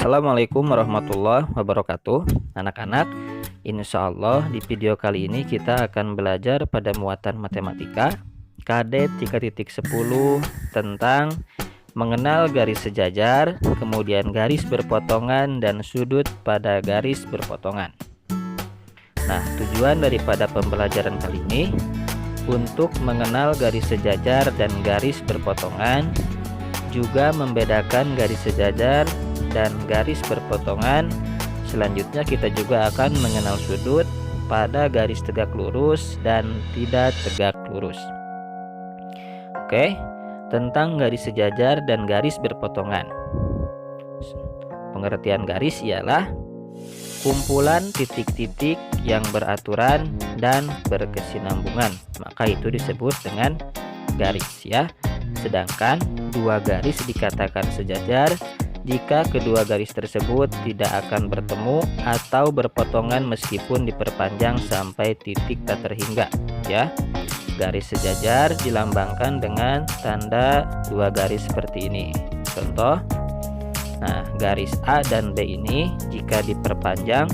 Assalamualaikum warahmatullahi wabarakatuh. Anak-anak, insya Allah di video kali ini kita akan belajar pada muatan matematika KD 3.10 tentang mengenal garis sejajar, kemudian garis berpotongan dan sudut pada garis berpotongan. Nah, tujuan daripada pembelajaran kali ini untuk mengenal garis sejajar dan garis berpotongan, juga membedakan garis sejajar dan garis berpotongan. Selanjutnya kita juga akan mengenal sudut pada garis tegak lurus dan tidak tegak lurus. Oke, tentang garis sejajar dan garis berpotongan. Pengertian garis ialah kumpulan titik-titik yang beraturan dan berkesinambungan, maka itu disebut dengan garis ya. Sedangkan dua garis dikatakan sejajar jika kedua garis tersebut tidak akan bertemu atau berpotongan meskipun diperpanjang sampai titik tak terhingga ya. Garis sejajar dilambangkan dengan tanda dua garis seperti ini. Contoh, nah garis A dan B ini jika diperpanjang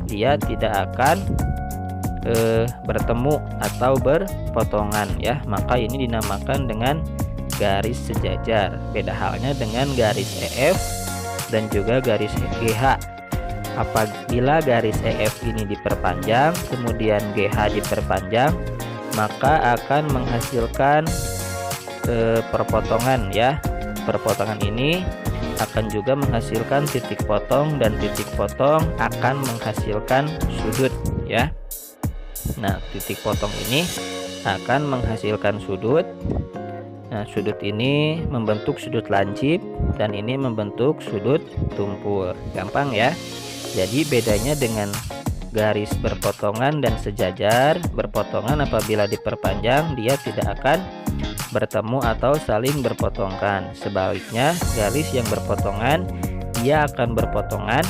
dia tidak akan bertemu atau berpotongan ya, maka ini dinamakan dengan garis sejajar. Beda halnya dengan garis EF dan juga garis GH. Apabila garis EF ini diperpanjang kemudian GH diperpanjang, maka akan menghasilkan perpotongan ya. Perpotongan ini akan juga menghasilkan titik potong dan titik potong akan menghasilkan sudut ya. Nah, titik potong ini akan menghasilkan sudut. Nah, sudut ini membentuk sudut lancip dan ini membentuk sudut tumpul. Gampang ya. Jadi bedanya dengan garis berpotongan dan sejajar, berpotongan apabila diperpanjang dia tidak akan bertemu atau saling berpotongkan. Sebaliknya, garis yang berpotongan dia akan berpotongan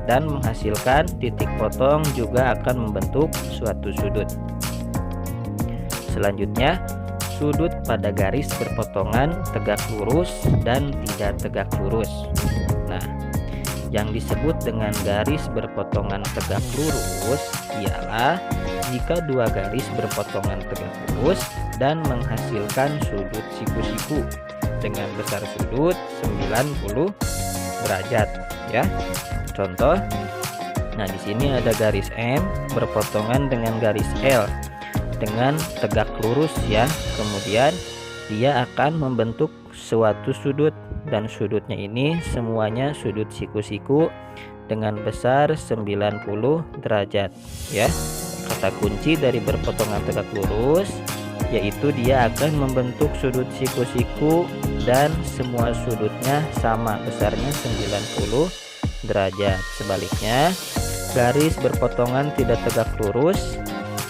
dan menghasilkan titik potong juga akan membentuk suatu sudut. Selanjutnya, sudut pada garis berpotongan tegak lurus dan tidak tegak lurus. Nah, yang disebut dengan garis berpotongan tegak lurus ialah jika dua garis berpotongan tegak lurus dan menghasilkan sudut siku-siku dengan besar sudut 90 derajat ya. Contoh, nah di sini ada garis M berpotongan dengan garis L dengan tegak lurus ya. Kemudian dia akan membentuk suatu sudut dan sudutnya ini semuanya sudut siku-siku dengan besar 90 derajat ya. Kata kunci dari berpotongan tegak lurus yaitu dia akan membentuk sudut siku-siku dan semua sudutnya sama besarnya 90 derajat. Sebaliknya, garis berpotongan tidak tegak lurus,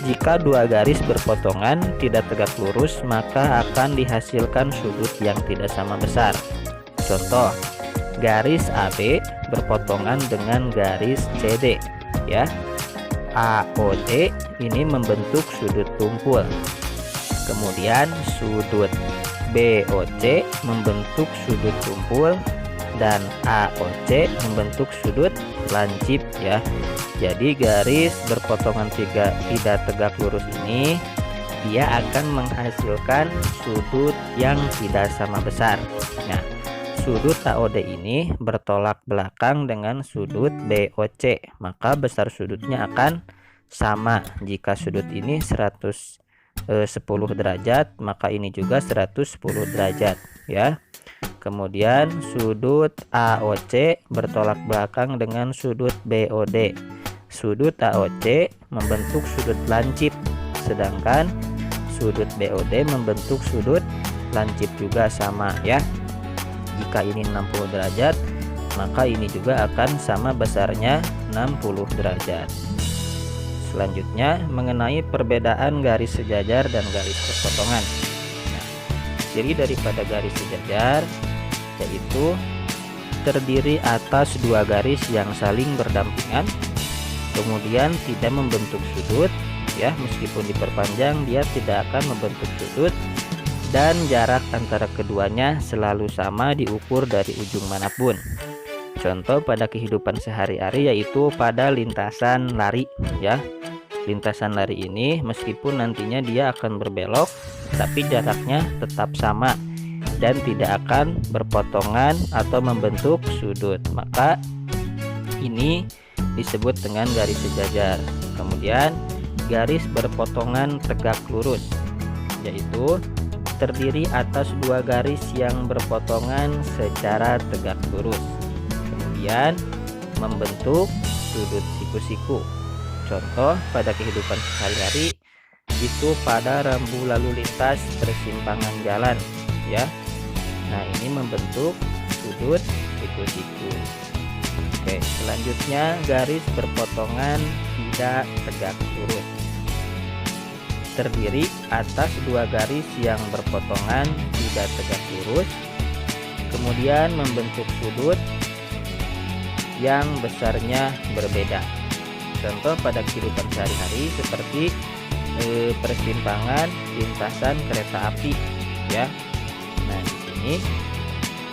jika dua garis berpotongan tidak tegak lurus maka akan dihasilkan sudut yang tidak sama besar. Contoh, garis AB berpotongan dengan garis CD ya. AOD ini membentuk sudut tumpul. Kemudian sudut BOC membentuk sudut tumpul dan AOC membentuk sudut lancip ya. Jadi garis berpotongan tidak tegak lurus ini dia akan menghasilkan sudut yang tidak sama besar. Nah, sudut AOD ini bertolak belakang dengan sudut BOC, maka besar sudutnya akan sama. Jika sudut ini 110 derajat, maka ini juga 110 derajat ya. Kemudian sudut AOC bertolak belakang dengan sudut BOD. Sudut AOC membentuk sudut lancip, sedangkan sudut BOD membentuk sudut lancip juga sama ya. Jika ini 60 derajat, maka ini juga akan sama besarnya 60 derajat. Selanjutnya, mengenai perbedaan garis sejajar dan garis berpotongan. Nah, ciri daripada garis sejajar yaitu terdiri atas dua garis yang saling berdampingan, kemudian tidak membentuk sudut ya, meskipun diperpanjang dia tidak akan membentuk sudut, dan jarak antara keduanya selalu sama diukur dari ujung manapun. Contoh pada kehidupan sehari-hari yaitu pada lintasan lari ya. Lintasan lari ini meskipun nantinya dia akan berbelok, tapi jaraknya tetap sama dan tidak akan berpotongan atau membentuk sudut. Maka ini disebut dengan garis sejajar. Kemudian garis berpotongan tegak lurus, yaitu terdiri atas dua garis yang berpotongan secara tegak lurus, kemudian membentuk sudut siku-siku. Contoh pada kehidupan sehari-hari itu pada rambu lalu lintas persimpangan jalan ya. Nah, ini membentuk sudut siku-siku. Oke, selanjutnya garis berpotongan tidak tegak lurus. Terdiri atas dua garis yang berpotongan tidak tegak lurus, kemudian membentuk sudut yang besarnya berbeda. Contoh pada kehidupan sehari-hari seperti persimpangan lintasan kereta api ya. Nah, di sini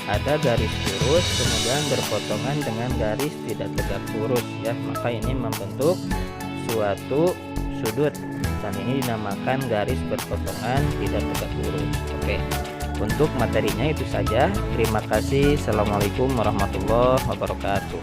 ada garis lurus kemudian berpotongan dengan garis tidak tegak lurus ya, maka ini membentuk suatu sudut dan ini dinamakan garis berpotongan tidak tegak lurus. Oke, untuk materinya itu saja. Terima kasih. Assalamualaikum warahmatullahi wabarakatuh.